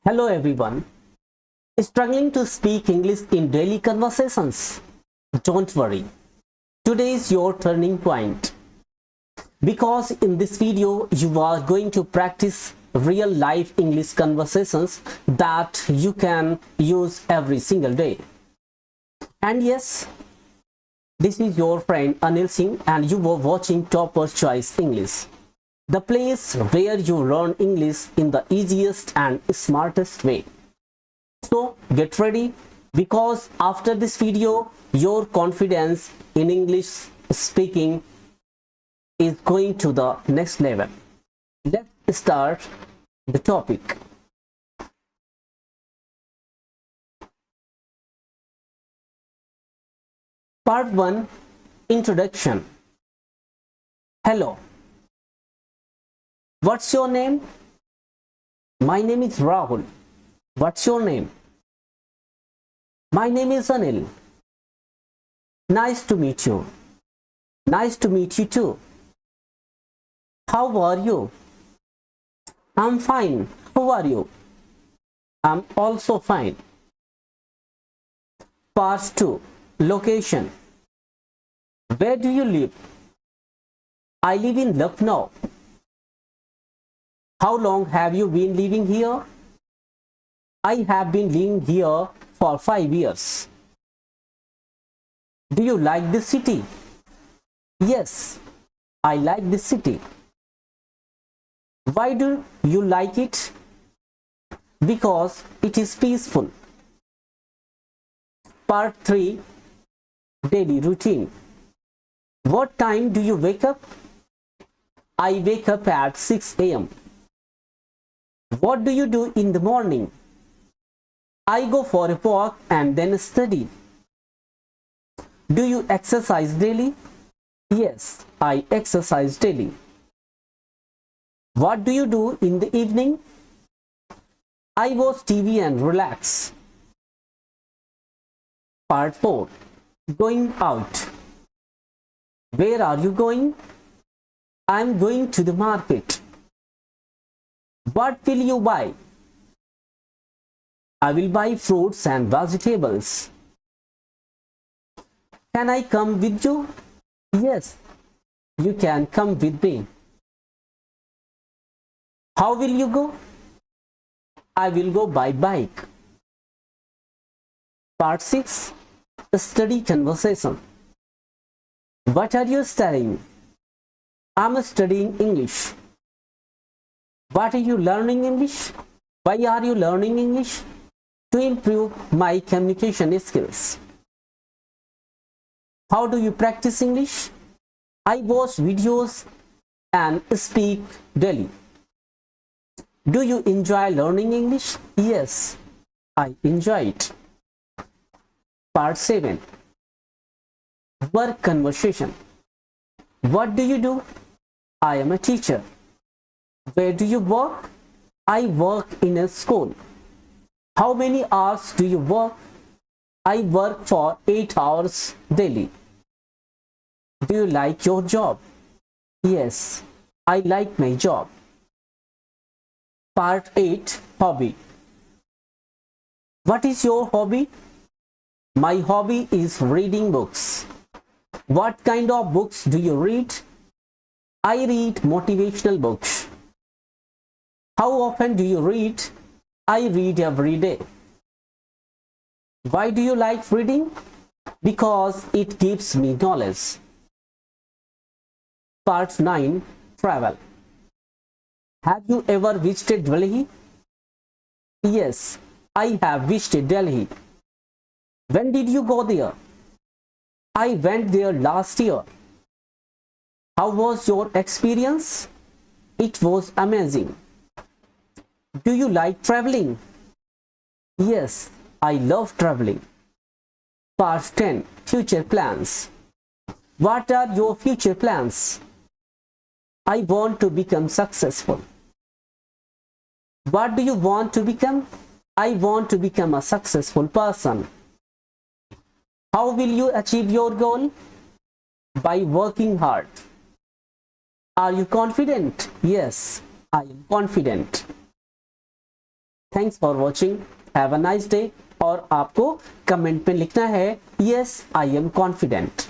Hello everyone. Struggling to speak English in daily conversations? Don't worry. Today is your turning point. Because in this video you are going to practice real life English conversations that you can use every single day. And yes, this is your friend Anil Singh and you were watching Topper Choice English. The place where you learn English in the easiest and smartest way. So get ready because after this video, your confidence in English speaking is going to the next level. Let's start the topic. Part 1, Introduction. Hello. What's your name? My name is Rahul. What's your name? My name is Anil. Nice to meet you. Nice to meet you too. How are you? I'm fine. How are you? I'm also fine. Part 2. Location. Where do you live? I live in Lucknow. How long have you been living here? I have been living here for 5 years. Do you like this city? Yes, I like this city. Why do you like it? Because it is peaceful. Part 3, Daily Routine. What time do you wake up? I wake up at 6 a.m. What do you do in the morning? I go for a walk and then study. Do you exercise daily? Yes, I exercise daily. What do you do in the evening? I watch TV and relax. Part 4. Going out. Where are you going? I'm going to the market. What will you buy? I will buy fruits and vegetables. Can I come with you? Yes, you can come with me. How will you go? I will go by bike. Part 6. Study conversation. What are you studying? I'm studying English. What are you learning English? Why are you learning English? To improve my communication skills. How do you practice English? I watch videos and speak daily. Do you enjoy learning English? Yes, I enjoy it. Part 7. Work conversation. What do you do? I am a teacher. Where do you work? I work in a school. How many hours do you work? I work for 8 hours daily. Do you like your job? Yes, I like my job. Part 8. Hobby. What is your hobby? My hobby is reading books. What kind of books do you read? I read motivational books. How often do you read? I read every day. Why do you like reading? Because it gives me knowledge. Part 9. Travel. Have you ever visited Delhi? Yes, I have visited Delhi. When did you go there? I went there last year. How was your experience? It was amazing. Do you like traveling? Yes, I love traveling. Part 10. Future plans. What are your future plans? I want to become successful. What do you want to become? I want to become a successful person. How will you achieve your goal? By working hard. Are you confident? Yes, I am confident. Thanks for watching, have a nice day. और आपको comment में लिखना है yes I am confident.